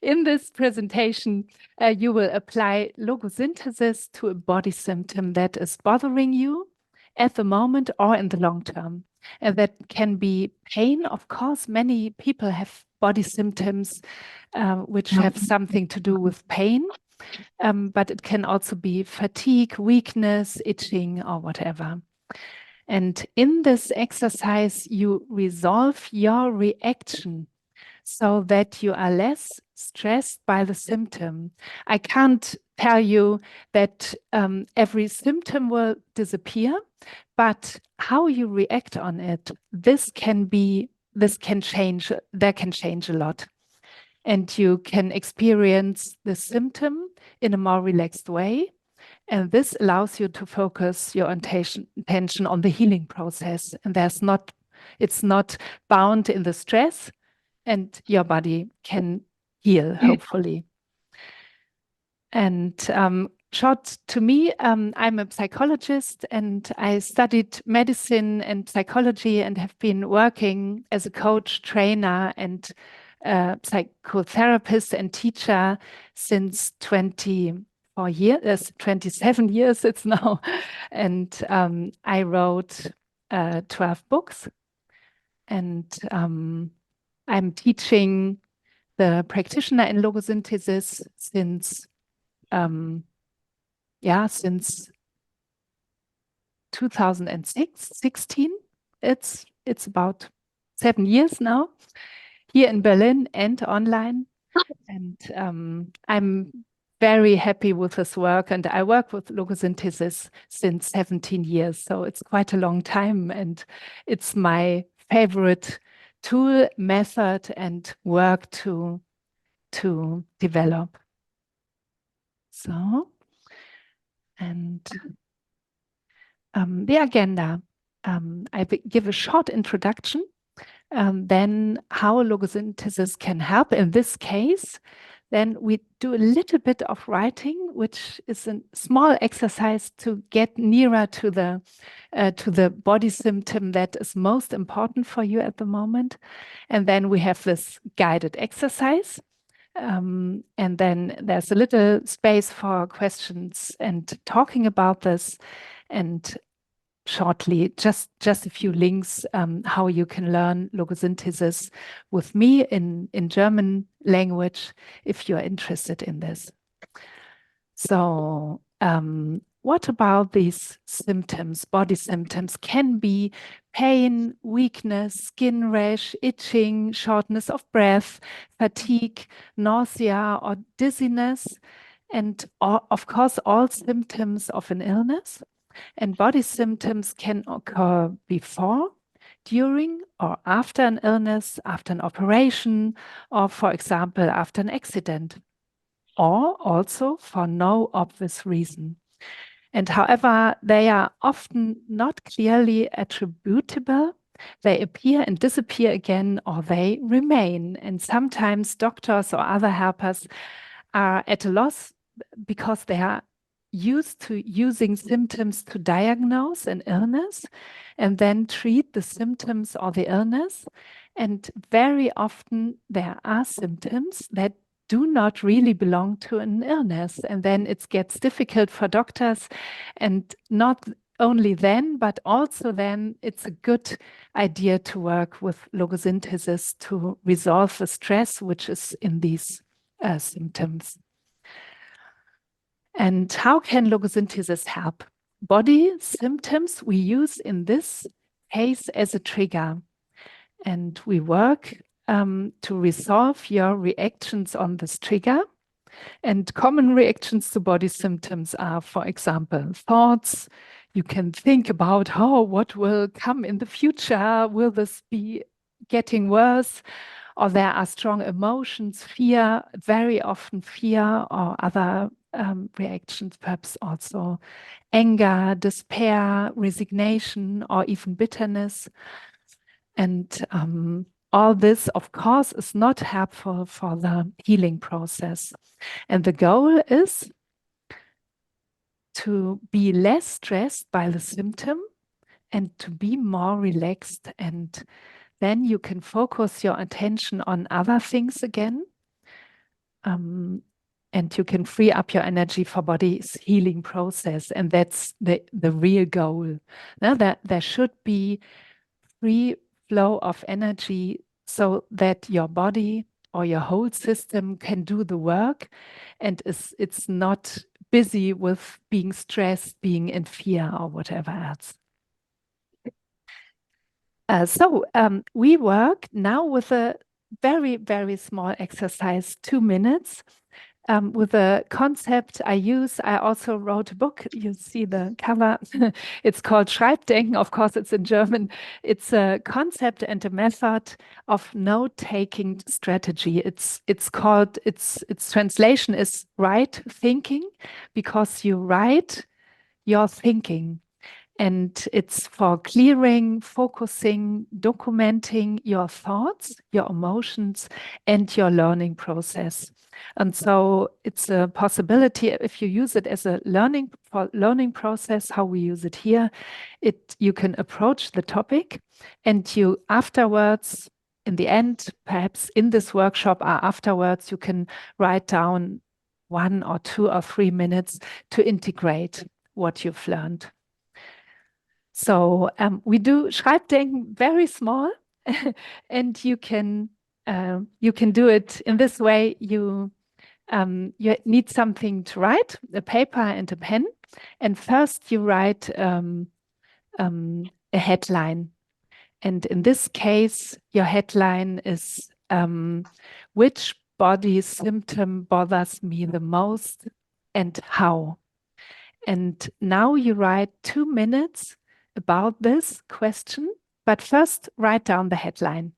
in this presentation, you will apply logosynthesis to a body symptom that is bothering you at the moment or in the long term. And that can be pain. Of course, many people have body symptoms which have something to do with pain, but it can also be fatigue, weakness, itching, or whatever. And in this exercise, you resolve your reaction so that you are less stressed by the symptom. I can't tell you that every symptom will disappear, but how you react on it, there can change a lot. And you can experience the symptom in a more relaxed way. And this allows you to focus your attention on the healing process. And it's not bound in the stress, and your body can heal, hopefully. And short to me, I'm a psychologist, and I studied medicine and psychology and have been working as a coach, trainer, and psychotherapist and teacher since 27 years it's now. And I wrote 12 books, and I'm teaching the practitioner in logosynthesis since 2016. It's about 7 years now, here in Berlin and online. And I'm very happy with this work, and I work with logosynthesis since 17 years, so it's quite a long time, and it's my favorite tool, method, and work to develop. So, and the agenda. I give a short introduction, then how logosynthesis can help in this case. Then we do a little bit of writing, which is a small exercise to get nearer to the body symptom that is most important for you at the moment. And then we have this guided exercise. And then there's a little space for questions and talking about this. And shortly, just a few links how you can learn logosynthesis with me in German language if you're interested in this. So what about these symptoms? Body symptoms can be pain, weakness, skin rash, itching, shortness of breath, fatigue, nausea, or dizziness, and of course all symptoms of an illness. And body symptoms can occur before, during, or after an illness, after an operation, or for example, after an accident, or also for no obvious reason. And however, they are often not clearly attributable. They appear and disappear again, or they remain. And sometimes doctors or other helpers are at a loss because they are used to using symptoms to diagnose an illness and then treat the symptoms or the illness. And very often there are symptoms that do not really belong to an illness. And then it gets difficult for doctors, and not only then, but also then it's a good idea to work with logosynthesis to resolve the stress which is in these symptoms. And how can logosynthesis help? Body symptoms we use in this case as a trigger. And we work to resolve your reactions on this trigger. And common reactions to body symptoms are, for example, thoughts. You can think about, what will come in the future? Will this be getting worse? Or there are strong emotions, fear, very often fear, or other reactions, perhaps also anger, despair, resignation, or even bitterness. And all this, of course, is not helpful for the healing process. And the goal is to be less stressed by the symptom and to be more relaxed. And then you can focus your attention on other things again. and you can free up your energy for body's healing process. And that's the real goal. Now that there should be free flow of energy so that your body or your whole system can do the work and it's not busy with being stressed, being in fear or whatever else. We work now with a very, very small exercise, 2 minutes. With a concept I use, I also wrote a book. You see the cover. It's called Schreibdenken. Of course, it's in German. It's a concept and a method of note-taking strategy. It's called, its translation is right thinking, because you write your thinking. And it's for clearing, focusing, documenting your thoughts, your emotions, and your learning process. And so it's a possibility if you use it as a learning process, how we use it here, you can approach the topic and you afterwards, in the end, perhaps in this workshop or afterwards, you can write down 1 or 2 or 3 minutes to integrate what you've learned. So we do Schreibdenken very small, and you can do it in this way. You need something to write, a paper and a pen, and first you write a headline. And in this case, your headline is which body symptom bothers me the most and how. And now you write 2 minutes about this question, but first write down the headline.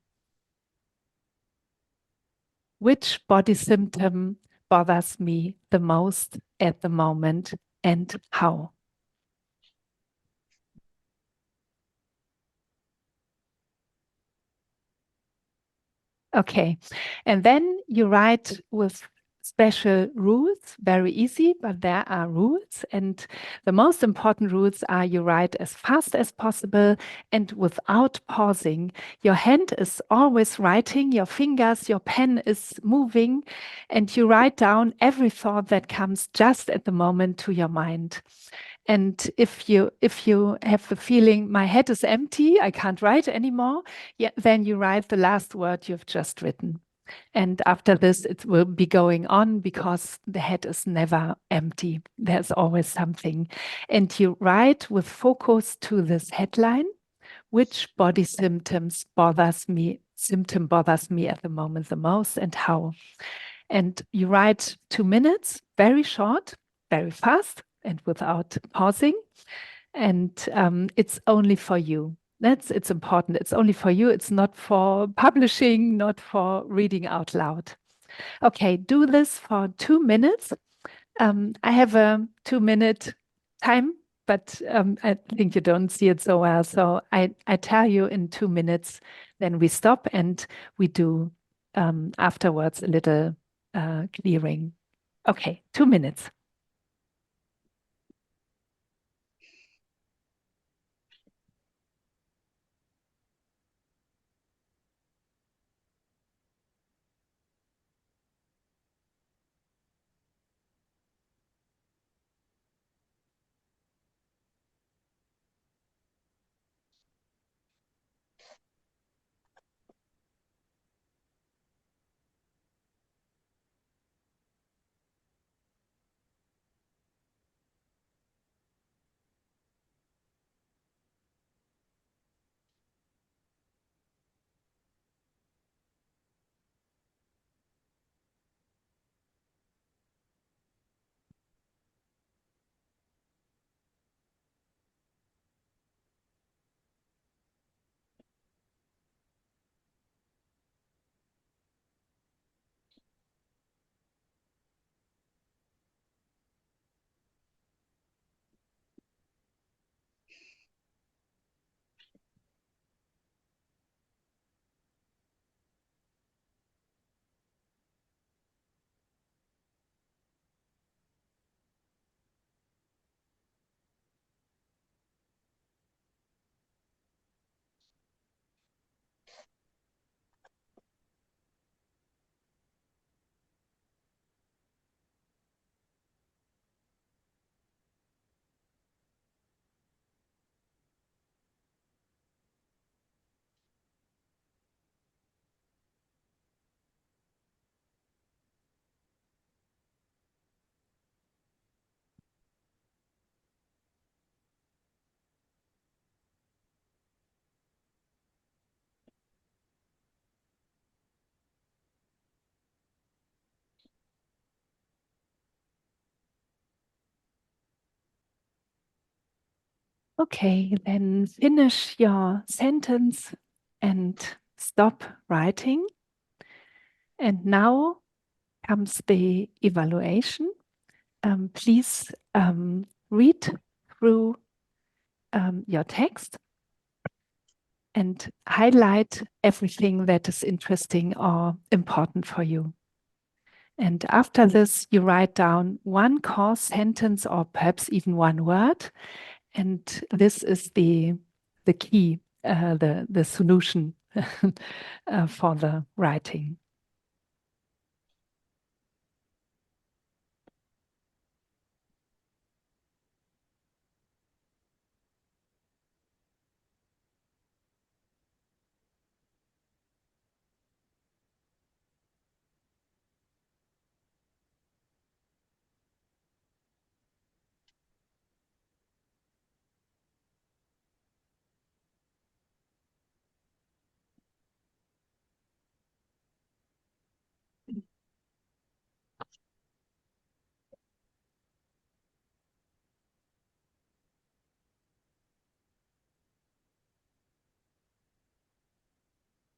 Which body symptom bothers me the most at the moment and how? Okay, and then you write with special rules, very easy, but there are rules. And the most important rules are you write as fast as possible and without pausing. Your hand is always writing, your fingers, your pen is moving, and you write down every thought that comes just at the moment to your mind. And if you have the feeling my head is empty, I can't write anymore, yeah, then you write the last word you've just written. And after this, it will be going on because the head is never empty. There's always something. And you write with focus to this headline, which body symptom bothers me at the moment the most and how. And you write 2 minutes, very short, very fast, and without pausing. And it's only for you. It's important. It's only for you. It's not for publishing, not for reading out loud. Okay, do this for 2 minutes. I have a 2 minute time, but I think you don't see it so well. So I tell you in 2 minutes, then we stop and we do afterwards a little clearing. Okay, 2 minutes. Okay, then finish your sentence and stop writing. And now comes the evaluation. Please read through your text and highlight everything that is interesting or important for you. And after this, you write down one core sentence or perhaps even one word. And this is the key, the solution for the writing.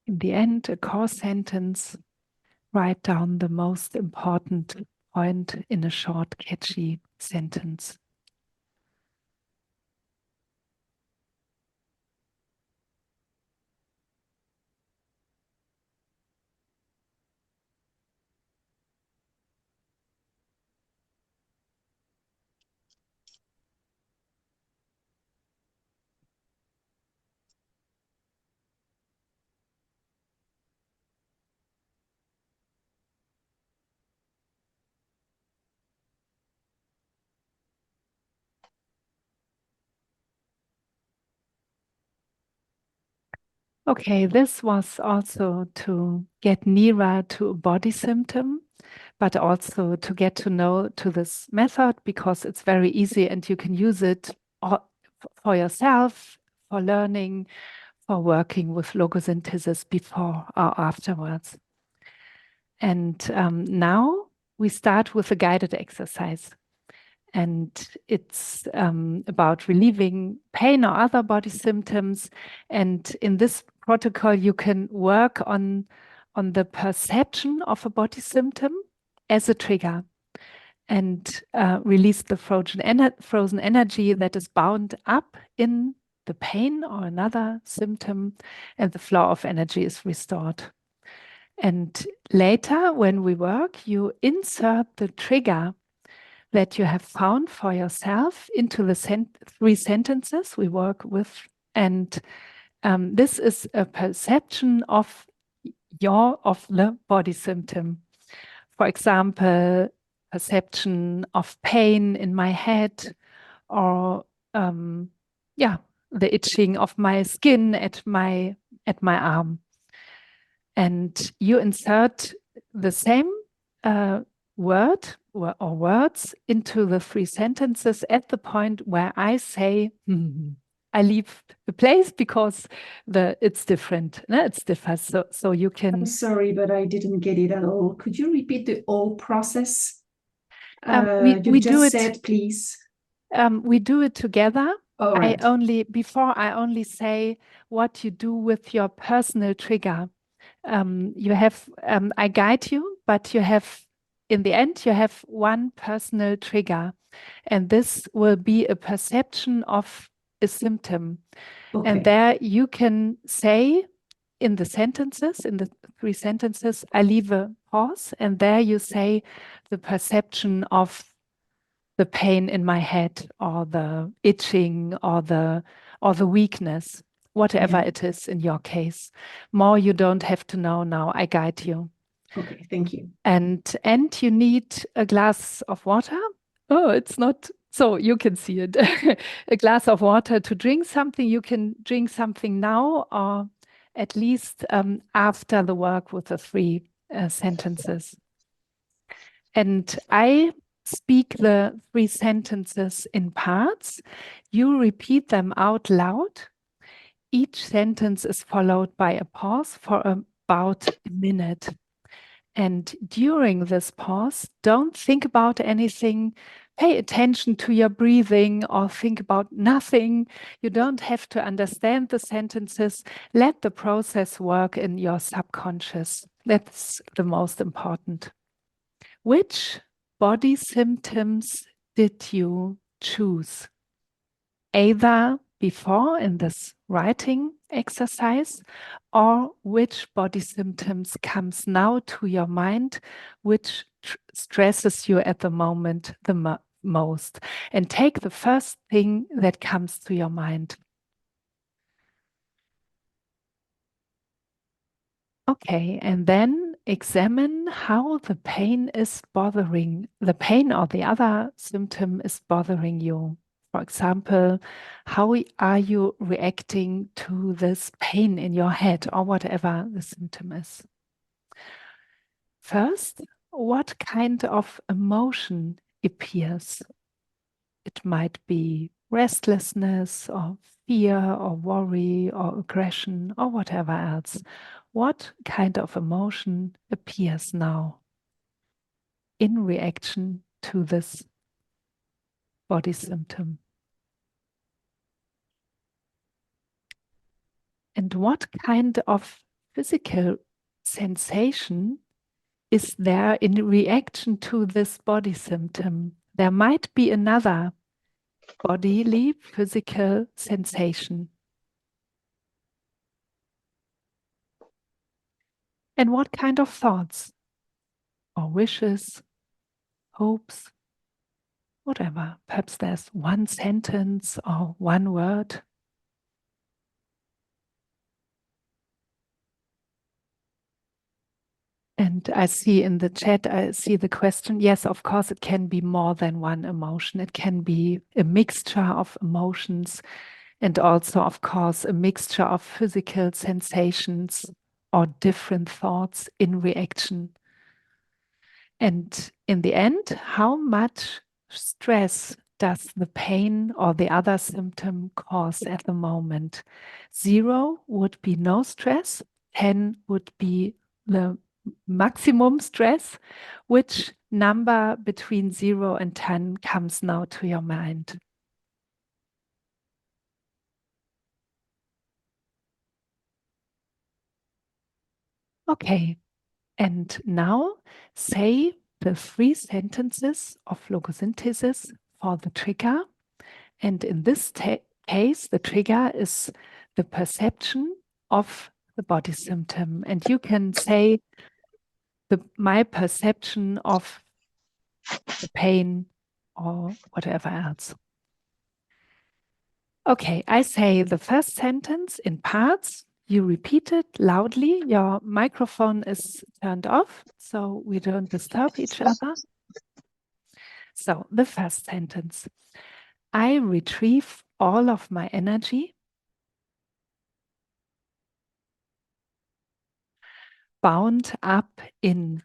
In the end, a core sentence, write down the most important point in a short, catchy sentence. Okay, this was also to get nearer to a body symptom, but also to get to know to this method because it's very easy and you can use it for yourself, for learning, for working with logosynthesis before or afterwards. And now we start with a guided exercise. And it's about relieving pain or other body symptoms. And in this protocol, you can work on the perception of a body symptom as a trigger and release the frozen energy that is bound up in the pain or another symptom, and the flow of energy is restored. And later, when we work, you insert the trigger that you have found for yourself into the 3 sentences we work with. And this is a perception of the body symptom. For example, perception of pain in my head, or the itching of my skin at my arm. And you insert the same word or words into the 3 sentences at the point where I say, I leave the place because it's different. It's different. So you can. I'm sorry, but I didn't get it at all. Could you repeat the whole process? We do it, said, please. We do it together. All right. I only say what you do with your personal trigger. You have, I guide you, but you have, in the end, you have one personal trigger. And this will be a perception of a symptom. Okay. And there you can say in the sentences, in the 3 sentences, I leave a pause. And there you say the perception of the pain in my head, or the itching, or the weakness, whatever it is in your case. More you don't have to know now. I guide you. Okay, thank you. And you need a glass of water. Oh, it's not so you can see it. A glass of water to drink something. You can drink something now, or at least after the work with the 3 sentences. And I speak the 3 sentences in parts. You repeat them out loud. Each sentence is followed by a pause for about a minute. And during this pause, don't think about anything. Pay attention to your breathing or think about nothing. You don't have to understand the sentences. Let the process work in your subconscious. That's the most important. Which body symptoms did you choose? Either before in this writing exercise, or which body symptoms comes now to your mind, which stresses you at the moment the most, and take the first thing that comes to your mind. Okay, and then examine how the pain is bothering, the pain or the other symptom is bothering you. For example, how are you reacting to this pain in your head or whatever the symptom is? First, what kind of emotion appears? It might be restlessness or fear or worry or aggression or whatever else. What kind of emotion appears now in reaction to this body symptom? And what kind of physical sensation is there in reaction to this body symptom? There might be another bodily physical sensation. And what kind of thoughts or wishes, hopes, whatever. Perhaps there's one sentence or one word. And I see in the chat, I see the question. Yes, of course, it can be more than one emotion. It can be a mixture of emotions and also, of course, a mixture of physical sensations or different thoughts in reaction. And in the end, how much stress does the pain or the other symptom cause at the moment? 0 would be no stress, 10 would be the maximum stress. Which number between 0 and 10 comes now to your mind? Okay, and now say the 3 sentences of logosynthesis for the trigger. And in this case, the trigger is the perception of the body symptom. And you can say my perception of the pain or whatever else. Okay, I say the first sentence in parts. You repeat it loudly. Your microphone is turned off, so we don't disturb each other. So the first sentence. I retrieve all of my energy bound up in.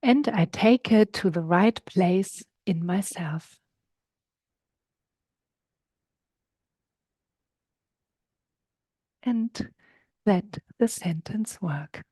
And I take it to the right place in myself. And let the sentence work.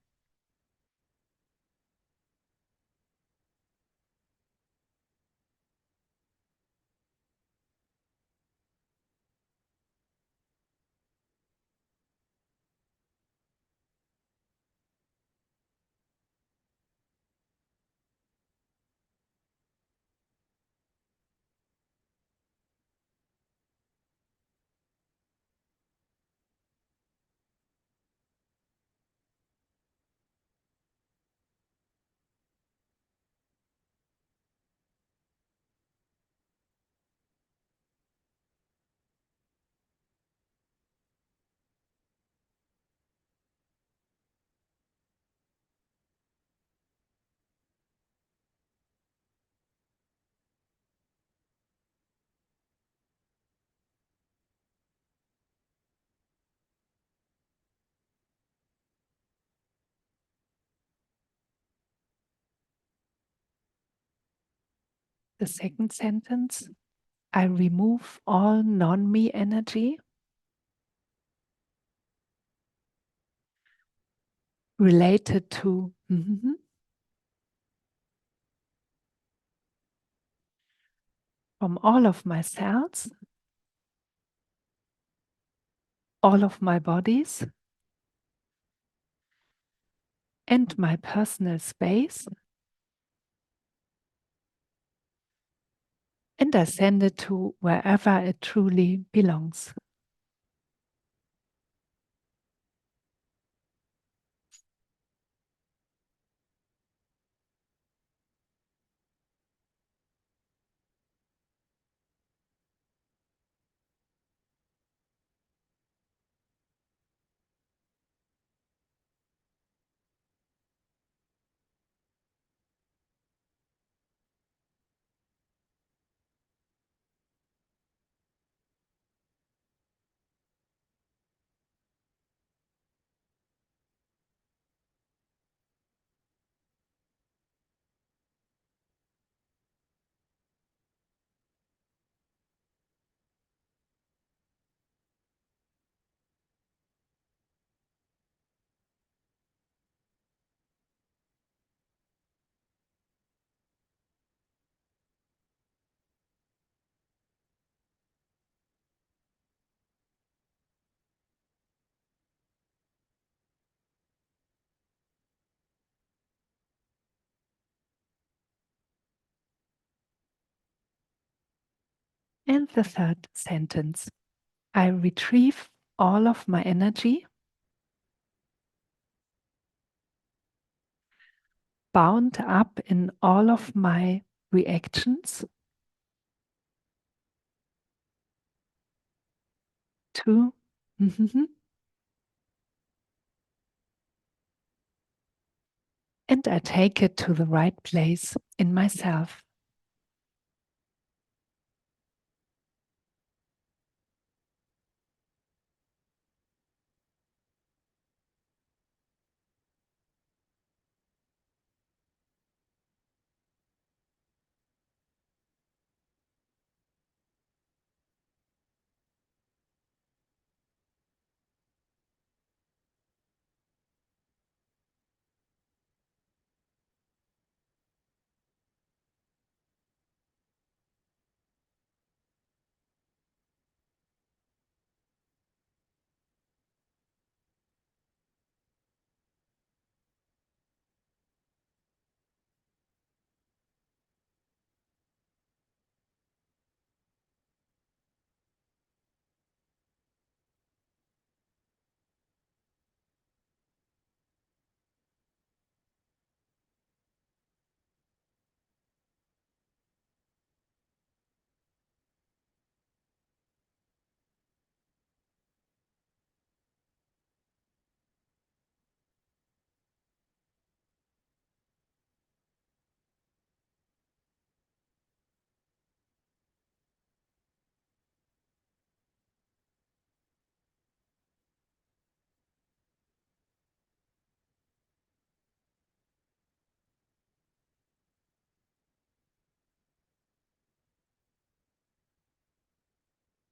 The second sentence, I remove all non-me energy. related to from all of my cells, all of my bodies, and my personal space. And I send it to wherever it truly belongs. And the third sentence, I retrieve all of my energy, bound up in all of my reactions to and I take it to the right place in myself.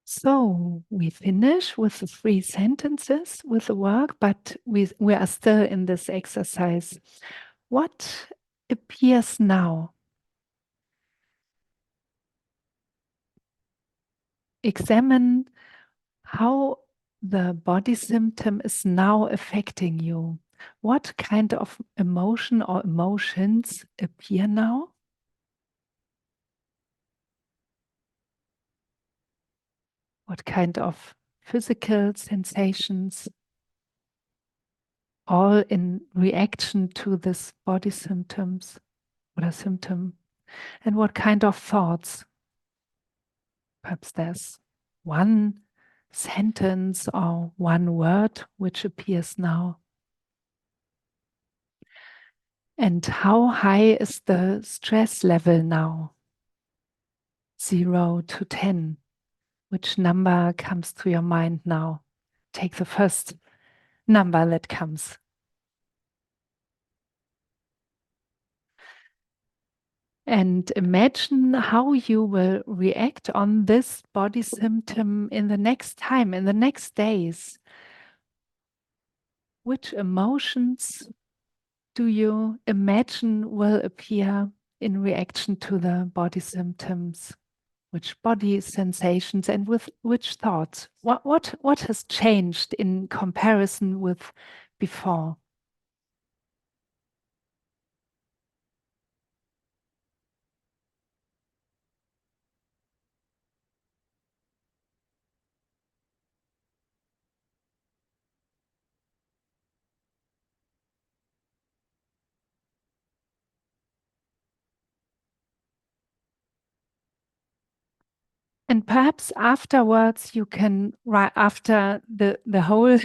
So we finish with the 3 sentences with the work, but we are still in this exercise. What appears now? Examine how the body symptom is now affecting you. What kind of emotion or emotions appear now? What kind of physical sensations, all in reaction to this body symptoms or symptom? And what kind of thoughts? Perhaps there's one sentence or one word which appears now. And how high is the stress level now? 0 to 10. Which number comes to your mind now? Take the first number that comes. And imagine how you will react on this body symptom in the next time, in the next days. which emotions do you imagine will appear in reaction to the body symptoms? Which body sensations and with which thoughts? What has changed in comparison with before? And perhaps afterwards you can write after the whole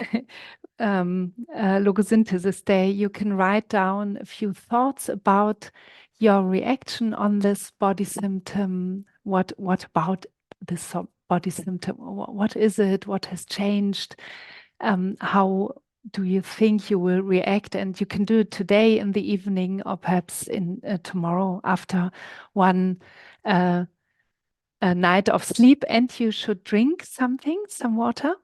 Logosynthesis day, you can write down a few thoughts about your reaction on this body symptom. What about this body symptom? What is it? What has changed? How do you think you will react? And you can do it today in the evening, or perhaps in tomorrow after one a night of sleep, and you should drink something, some water.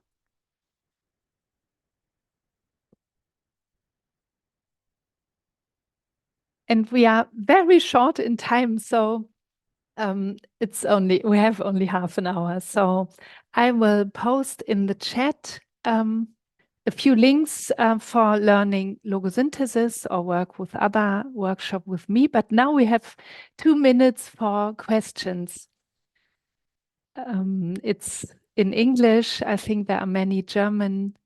And we are very short in time, so we have only half an hour. So I will post in the chat a few links for learning logosynthesis or work with other workshop with me. But now we have 2 minutes for questions. It's in English. I think there are many German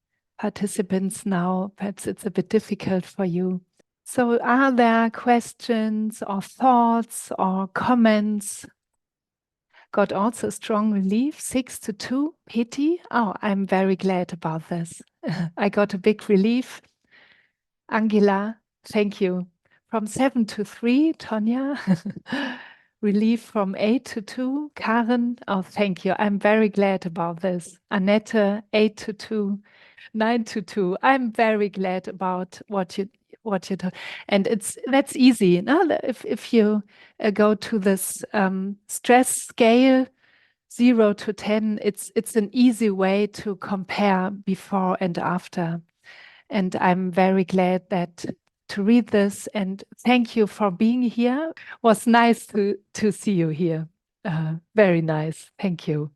participants now. Perhaps it's a bit difficult for you. So are there questions or thoughts or comments? Got also a strong relief, 6-2, pity. Oh, I'm very glad about this. I got a big relief. Angela, thank you. From 7-3, Tonya. Relief from 8-2, Karen. Oh, thank you. I'm very glad about this. Annette, 8-2, 9-2. I'm very glad about what you do. And that's easy. No? If you go to this stress scale, 0-10, it's an easy way to compare before and after. And I'm very glad that to read this, and thank you for being here. It was nice to see you here. Very nice. Thank you.